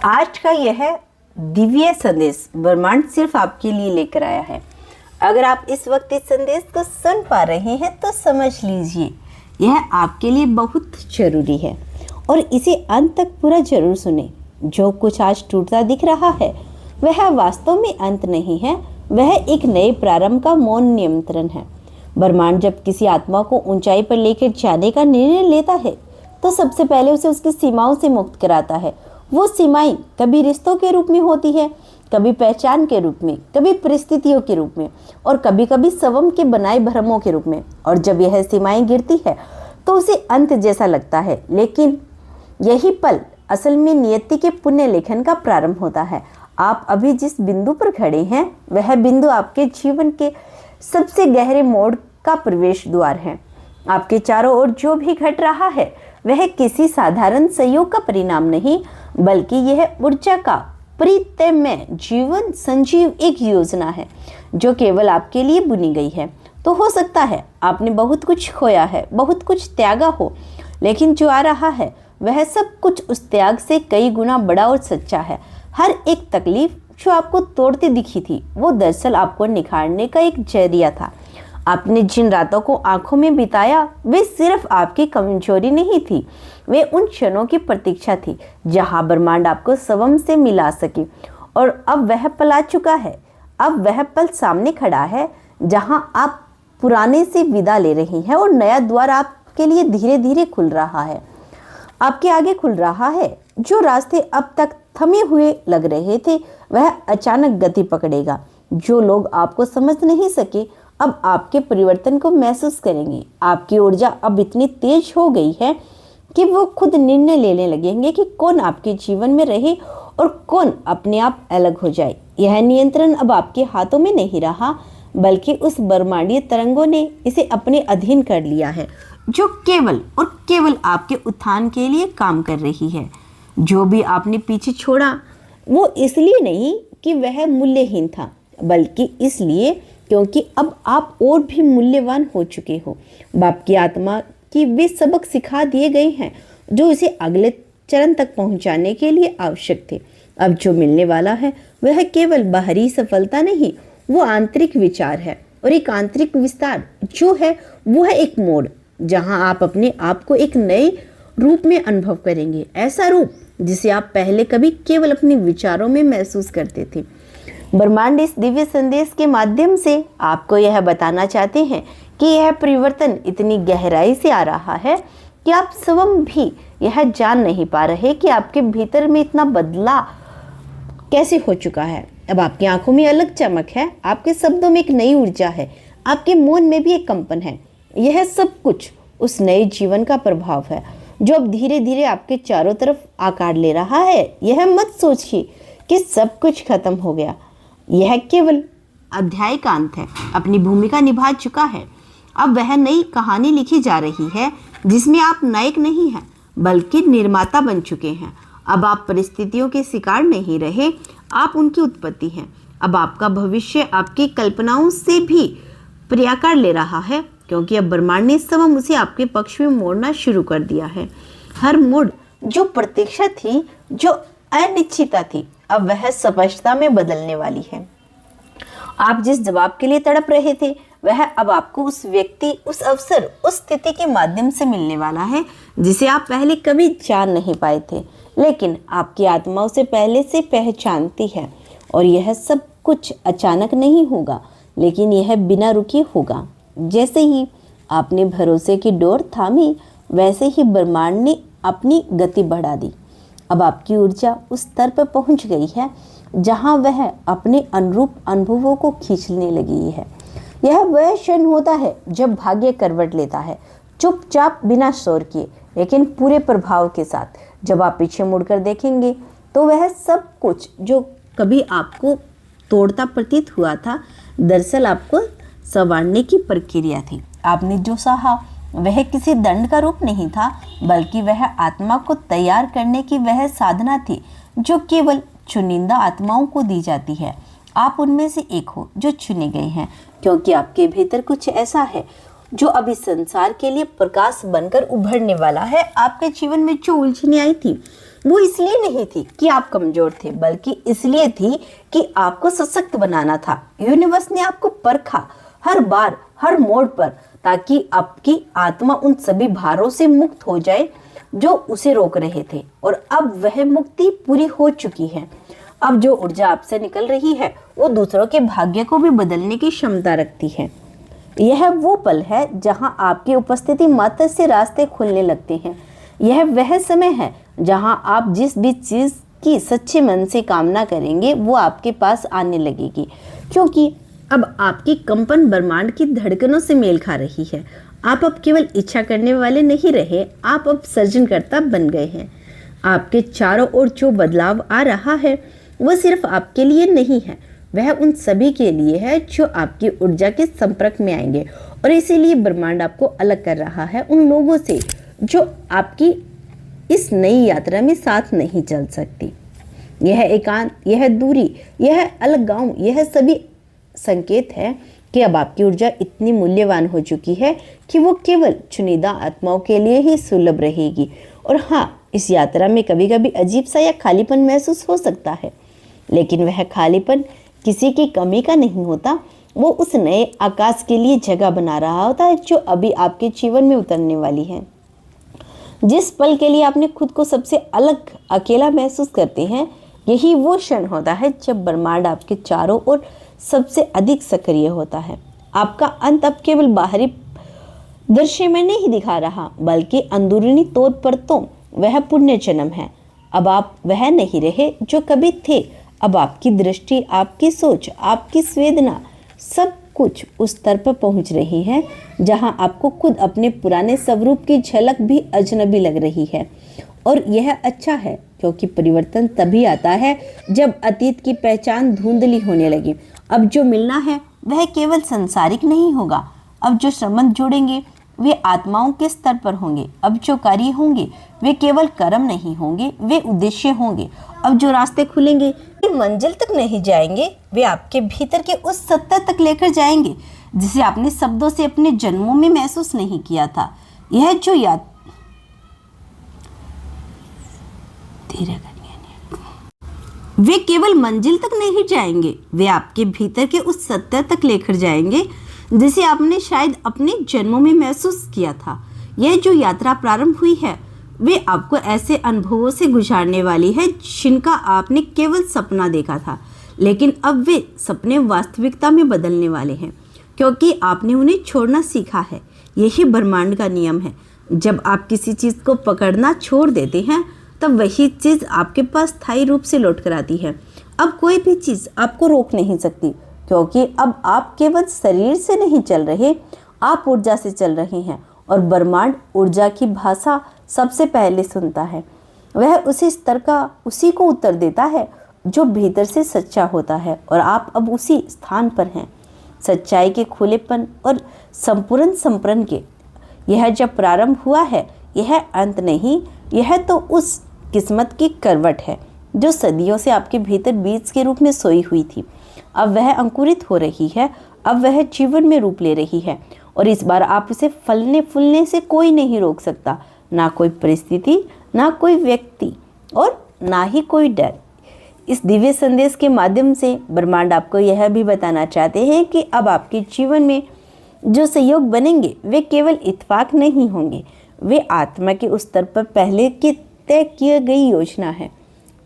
आज का यह दिव्य संदेश ब्रह्मांड सिर्फ आपके लिए लेकर आया है। अगर आप इस वक्त इस संदेश को सुन पा रहे हैं तो समझ लीजिए यह आपके लिए बहुत जरूरी है और इसे अंत तक पूरा जरूर सुने। जो कुछ आज टूटता दिख रहा है वह वास्तव में अंत नहीं है, वह एक नए प्रारंभ का मौन नियंत्रण है। ब्रह्मांड जब किसी आत्मा को ऊंचाई पर लेकर जाने का निर्णय लेता है तो सबसे पहले उसे उसकी सीमाओं से मुक्त कराता है। वो सीमाएं कभी रिश्तों के रूप में होती है, कभी पहचान के रूप में, कभी परिस्थितियों के रूप में और कभी कभी स्वयं के बनाए भ्रमों के रूप में। और जब यह सीमाएं गिरती है तो उसे अंत जैसा लगता है, लेकिन यही पल असल में नियति के पुण्य लेखन का प्रारंभ होता है। आप अभी जिस बिंदु पर खड़े हैं वह बिंदु आपके जीवन के सबसे गहरे मोड़ का प्रवेश द्वार है। आपके चारों ओर जो भी घट रहा है वह किसी साधारण संयोग का परिणाम नहीं, बल्कि यह ऊर्जा का परितमय जीवन संजीव एक योजना है जो केवल आपके लिए बुनी गई है। तो हो सकता है आपने बहुत कुछ खोया है, बहुत कुछ त्यागा हो, लेकिन जो आ रहा है वह सब कुछ उस त्याग से कई गुना बड़ा और सच्चा है। हर एक तकलीफ जो आपको तोड़ती दिखी थी वो दरअसल आपको निखारने का एक जरिया था। आपने जिन रातों को आंखों में बिताया वे सिर्फ आपकी कमजोरी नहीं थी, वे उन क्षणों की प्रतीक्षा थी जहां ब्रह्मांड आपको स्वयं से मिला सके। और अब वह पल आ चुका है, अब वह पल सामने खड़ा है जहां आप पुराने से विदा ले रही हैं और नया द्वार आपके लिए धीरे धीरे खुल रहा है। आपके आगे खुल रहा है। जो रास्ते अब तक थमे हुए लग रहे थे वह अचानक गति पकड़ेगा। जो लोग आपको समझ नहीं सके अब आपके परिवर्तन को महसूस करेंगे। आपकी ऊर्जा अब इतनी तेज हो गई है कि वो खुद निर्णय लेने लगेंगे कि कौन आपके जीवन में रहे और कौन अपने आप अलग हो जाए। यह नियंत्रण अब आपके हाथों में नहीं रहा, बल्कि उस ब्रह्मांडीय तरंगों ने इसे अपने अधीन कर लिया है, जो केवल और केवल आपके उत्थान के लिए काम कर रही है। जो भी आपने पीछे छोड़ा वो इसलिए नहीं कि वह मूल्यहीन था, बल्कि इसलिए क्योंकि अब आप और भी मूल्यवान हो चुके हो। बाप की आत्मा की वे सबक सिखा दिए गए हैं जो इसे अगले चरण तक पहुंचाने के लिए आवश्यक थे। अब जो मिलने वाला है वह केवल बाहरी सफलता नहीं, वो आंतरिक विचार है। और एक आंतरिक विस्तार जो है वो है एक मोड़ जहां आप अपने आप को एक नए रूप में अनुभव करेंगे। ऐसा रूप जिसे आप पहले कभी केवल अपने विचारों में महसूस करते थे। ब्रह्मांड इस दिव्य संदेश के माध्यम से आपको यह बताना चाहते हैं कि यह परिवर्तन इतनी गहराई से आ रहा है कि आप स्वयं भी यह जान नहीं पा रहे कि आपके भीतर में इतना बदलाव कैसे हो चुका है। अब आपकी आंखों में अलग चमक है, आपके शब्दों में एक नई ऊर्जा है, आपके मौन में भी एक कंपन है। यह सब कुछ उस नए जीवन का प्रभाव है जो अब धीरे धीरे आपके चारों तरफ आकार ले रहा है। यह मत सोचिए कि सब कुछ खत्म हो गया, यह केवल अध्याय का अंत है। अपनी भूमिका निभा चुका है, अब वह नई कहानी लिखी जा रही है जिसमें आप नायक नहीं हैं बल्कि निर्माता बन चुके हैं। अब आप परिस्थितियों के शिकार नहीं रहे, आप उनकी उत्पत्ति हैं। अब आपका भविष्य आपकी कल्पनाओं से भी पर्याकार ले रहा है, क्योंकि अब ब्रह्मांड ने स्वयं उसे आपके पक्ष में मोड़ना शुरू कर दिया है। हर मोड़ जो प्रतीक्षा थी, जो अनिश्चितता थी, अब वह स्पष्टता में बदलने वाली है। आप जिस जवाब के लिए तड़प रहे थे वह अब आपको उस व्यक्ति, उस अवसर, उस स्थिति के माध्यम से मिलने वाला है जिसे आप पहले कभी जान नहीं पाए थे, लेकिन आपकी आत्मा उसे पहले से पहचानती है। और यह सब कुछ अचानक नहीं होगा, लेकिन यह बिना रुके होगा। जैसे ही आपने भरोसे की डोर थामी वैसे ही ब्रह्मांड ने अपनी गति बढ़ा दी। अब आपकी ऊर्जा उस स्तर पर पहुंच गई है जहां वह अपने अनुरूप अनुभवों को खींचने लगी है। यह वह क्षण होता है जब भाग्य करवट लेता है, चुपचाप बिना शोर किए लेकिन पूरे प्रभाव के साथ। जब आप पीछे मुड़कर देखेंगे तो वह सब कुछ जो कभी आपको तोड़ता प्रतीत हुआ था दरअसल आपको संवारने की प्रक्रिया थी। आपने जो सहा वह किसी दंड का रूप नहीं था, बल्कि वह आत्मा को तैयार करने की वह साधना थी जो केवल चुनिंदा आत्माओं को दी जाती है। आप उनमें से एक हो जो चुने गए हैं, क्योंकि आपके भीतर कुछ ऐसा है जो अभी संसार के लिए प्रकाश बनकर उभरने वाला है। आपके जीवन में जो उलझने आई थी वो इसलिए नहीं थी कि आप कमजोर थे, बल्कि इसलिए थी कि आपको सशक्त बनाना था। यूनिवर्स ने आपको परखा हर बार, हर मोड़ पर, ताकि आपकी आत्मा उन सभी भारों से मुक्त हो जाए जो उसे रोक रहे थे। और अब वह मुक्ति पूरी हो चुकी है। अब जो ऊर्जा आपसे निकल रही है वो दूसरों के भाग्य को भी बदलने की क्षमता रखती है। यह वो पल है जहां आपकी उपस्थिति मात्र से रास्ते खुलने लगते हैं। यह वह समय है जहां आप जिस भी चीज की सच्चे मन से कामना करेंगे वो आपके पास आने लगेगी, क्योंकि अब आपकी कंपन ब्रह्मांड की धड़कनों से मेल खा रही है। आप अब केवल इच्छा करने वाले नहीं रहे, आप अब सृजनकर्ता बन गए हैं। आपके चारों ओर जो बदलाव आ रहा है वह सिर्फ आपके लिए नहीं है, वह उन सभी के लिए है जो आपकी ऊर्जा के संपर्क में आएंगे। और इसीलिए ब्रह्मांड आपको अलग कर रहा है उन लोगों से जो आपकी इस नई यात्रा में साथ नहीं चल सकती। यह एकांत, यह दूरी, यह अलगाव, यह सभी संकेत है कि अब आपकी ऊर्जा इतनी मूल्यवान हो चुकी है कि वो केवल चुनिंदा आत्माओं के लिए ही सुलभ रहेगी। और हाँ, इस यात्रा में कभी कभी अजीब सा या खालीपन महसूस हो सकता है, लेकिन वह खालीपन किसी की कमी का नहीं होता। वो उस नए आकाश के लिए जगह बना रहा होता है जो अभी आपके जीवन में उतरने वाली है। जिस पल के लिए आपने खुद को सबसे अलग, अकेला महसूस करते हैं, यही वो क्षण होता है जब ब्रह्मांड आपके चारों ओर सबसे अधिक सक्रिय होता है। आपका अंत अब केवल बाहरी दृश्य में नहीं दिखा रहा, बल्कि अंदरूनी तौर पर तो वह पुण्य जन्म है। अब आप वह नहीं रहे जो कभी थे। अब आपकी दृष्टि, आपकी सोच, आपकी संवेदना, सब कुछ उस स्तर पर पहुंच रही है जहां आपको खुद अपने पुराने स्वरूप की झलक भी अजनबी लग रही है। और यह अच्छा है, क्योंकि परिवर्तन तभी आता है जब अतीत की पहचान धुंधली होने लगी। अब जो मिलना है वह केवल सांसारिक नहीं होगा। अब जो संबंध जुड़ेंगे वे आत्माओं के स्तर पर होंगे। अब जो कार्य होंगे वे केवल कर्म नहीं होंगे, वे उद्देश्य होंगे। अब जो रास्ते खुलेंगे वे मंजिल तक नहीं जाएंगे, वे आपके भीतर के उस सत्ता तक लेकर जाएंगे जिसे आपने शब्दों से अपने जन्मों में महसूस नहीं किया था। यह जो याद वे केवल मंजिल तक नहीं जाएंगे, वे आपके भीतर के उस सत्य तक लेकर जाएंगे जिसे आपने शायद अपने जन्मों में महसूस किया था। यह जो यात्रा प्रारंभ हुई है वे आपको ऐसे अनुभवों से गुजारने वाली है जिनका आपने केवल सपना देखा था, लेकिन अब वे सपने वास्तविकता में बदलने वाले हैं, क्योंकि आपने उन्हें छोड़ना सीखा है। यही ब्रह्मांड का नियम है। जब आप किसी चीज़ को पकड़ना छोड़ देते हैं तब वही चीज़ आपके पास स्थायी रूप से लौट कर आती है। अब कोई भी चीज़ आपको रोक नहीं सकती, क्योंकि अब आप केवल शरीर से नहीं चल रहे, आप ऊर्जा से चल रहे हैं। और ब्रह्मांड ऊर्जा की भाषा सबसे पहले सुनता है। वह उसी स्तर का उसी को उत्तर देता है जो भीतर से सच्चा होता है। और आप अब उसी स्थान पर हैं, सच्चाई के खुलेपन और संपूर्ण संप्रण के। यह जब प्रारंभ हुआ है, यह अंत नहीं, यह तो उस किस्मत की करवट है जो सदियों से आपके भीतर बीज के रूप में सोई हुई थी। अब वह अंकुरित हो रही है, अब वह जीवन में रूप ले रही है। और इस बार आप उसे फलने फूलने से कोई नहीं रोक सकता, ना कोई परिस्थिति, ना कोई व्यक्ति और ना ही कोई डर। इस दिव्य संदेश के माध्यम से ब्रह्मांड आपको यह भी बताना चाहते हैं कि अब आपके जीवन में जो सहयोग बनेंगे वे केवल इत्तेफाक नहीं होंगे, वे आत्मा के उस स्तर पर पहले की तय की गई योजना है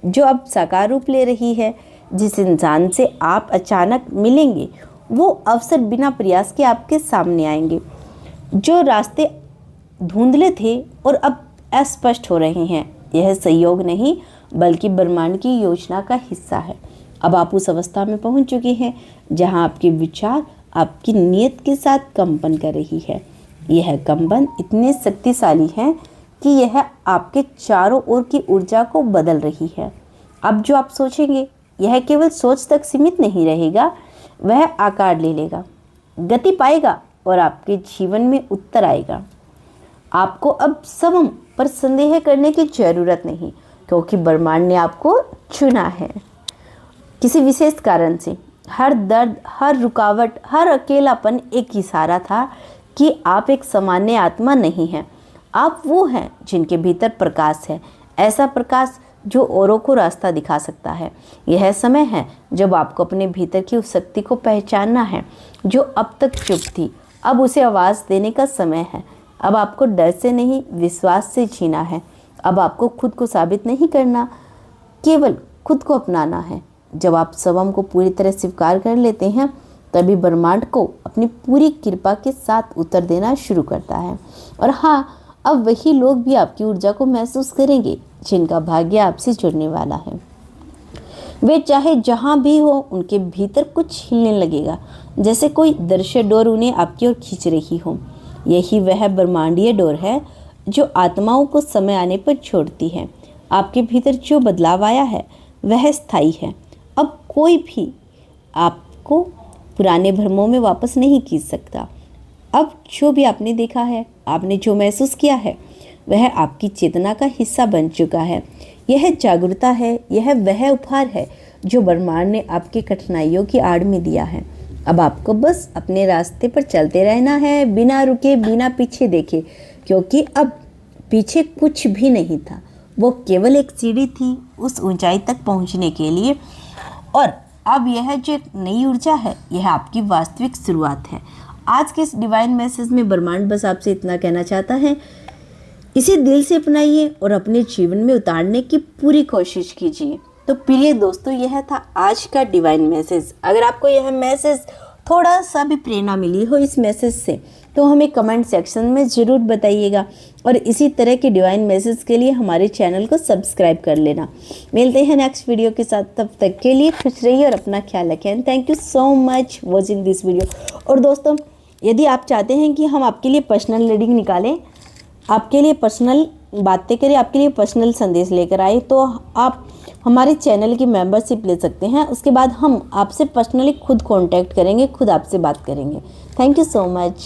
जो अब साकार रूप ले रही है। जिस इंसान से आप अचानक मिलेंगे वो अवसर बिना प्रयास के आपके सामने आएंगे। जो रास्ते धुंधले थे और अब अस्पष्ट हो रहे हैं, यह संयोग नहीं बल्कि ब्रह्मांड की योजना का हिस्सा है। अब आप उस अवस्था में पहुंच चुके हैं जहां आपके विचार आपकी नीयत के साथ कंपन कर रही है। यह कंपन इतने शक्तिशाली है कि यह आपके चारों ओर की ऊर्जा को बदल रही है। अब जो आप सोचेंगे यह केवल सोच तक सीमित नहीं रहेगा, वह आकार ले लेगा, गति पाएगा और आपके जीवन में उतर आएगा। आपको अब स्वयं पर संदेह करने की जरूरत नहीं, क्योंकि ब्रह्मांड ने आपको चुना है। किसी विशेष कारण से हर दर्द, हर रुकावट, हर अकेलापन एक इशारा था कि आप एक सामान्य आत्मा नहीं हैं। आप वो हैं जिनके भीतर प्रकाश है, ऐसा प्रकाश जो औरों को रास्ता दिखा सकता है। यह समय है जब आपको अपने भीतर की उस शक्ति को पहचानना है जो अब तक चुप थी। अब उसे आवाज़ देने का समय है। अब आपको डर से नहीं, विश्वास से जीना है। अब आपको खुद को साबित नहीं करना, केवल खुद को अपनाना है। जब आप स्वयं को पूरी तरह स्वीकार कर लेते हैं, तभी ब्रह्मांड को अपनी पूरी कृपा के साथ उत्तर देना शुरू करता है। और हाँ, अब वही लोग भी आपकी ऊर्जा को महसूस करेंगे जिनका भाग्य आपसे जुड़ने वाला है। वे चाहे जहाँ भी हो, उनके भीतर कुछ हिलने लगेगा, जैसे कोई दृश्य डोर उन्हें आपकी ओर खींच रही हो। यही वह ब्रह्मांडीय डोर है जो आत्माओं को समय आने पर छोड़ती है। आपके भीतर जो बदलाव आया है वह स्थायी है। अब कोई भी आपको पुराने भ्रमों में वापस नहीं खींच सकता। अब जो भी आपने देखा है, आपने जो महसूस किया है, वह आपकी चेतना का हिस्सा बन चुका है। यह जागरूकता है, यह वह उपहार है जो ब्रह्मांड ने आपकी कठिनाइयों की आड़ में दिया है। अब आपको बस अपने रास्ते पर चलते रहना है, बिना रुके, बिना पीछे देखे, क्योंकि अब पीछे कुछ भी नहीं था। वो केवल एक सीढ़ी थी उस ऊंचाई तक पहुंचने के लिए। और अब यह जो नई ऊर्जा है, यह आपकी वास्तविक शुरुआत है। आज के इस डिवाइन मैसेज में ब्रह्मांड बस आपसे इतना कहना चाहता है, इसे दिल से अपनाइए और अपने जीवन में उतारने की पूरी कोशिश कीजिए। तो प्रिय दोस्तों, यह था आज का डिवाइन मैसेज। अगर आपको यह मैसेज थोड़ा सा भी प्रेरणा मिली हो इस मैसेज से, तो हमें कमेंट सेक्शन में ज़रूर बताइएगा। और इसी तरह के डिवाइन मैसेज के लिए हमारे चैनल को सब्सक्राइब कर लेना। मिलते हैं नेक्स्ट वीडियो के साथ, तब तक के लिए खुश रहिए और अपना ख्याल रखें। Thank you so much watching this video. और दोस्तों, यदि आप चाहते हैं कि हम आपके लिए पर्सनल रीडिंग निकालें, आपके लिए पर्सनल बातें करें, आपके लिए पर्सनल संदेश लेकर आए, तो आप हमारे चैनल की मेंबरशिप ले सकते हैं। उसके बाद हम आपसे पर्सनली खुद कांटेक्ट करेंगे, खुद आपसे बात करेंगे। Thank you so much.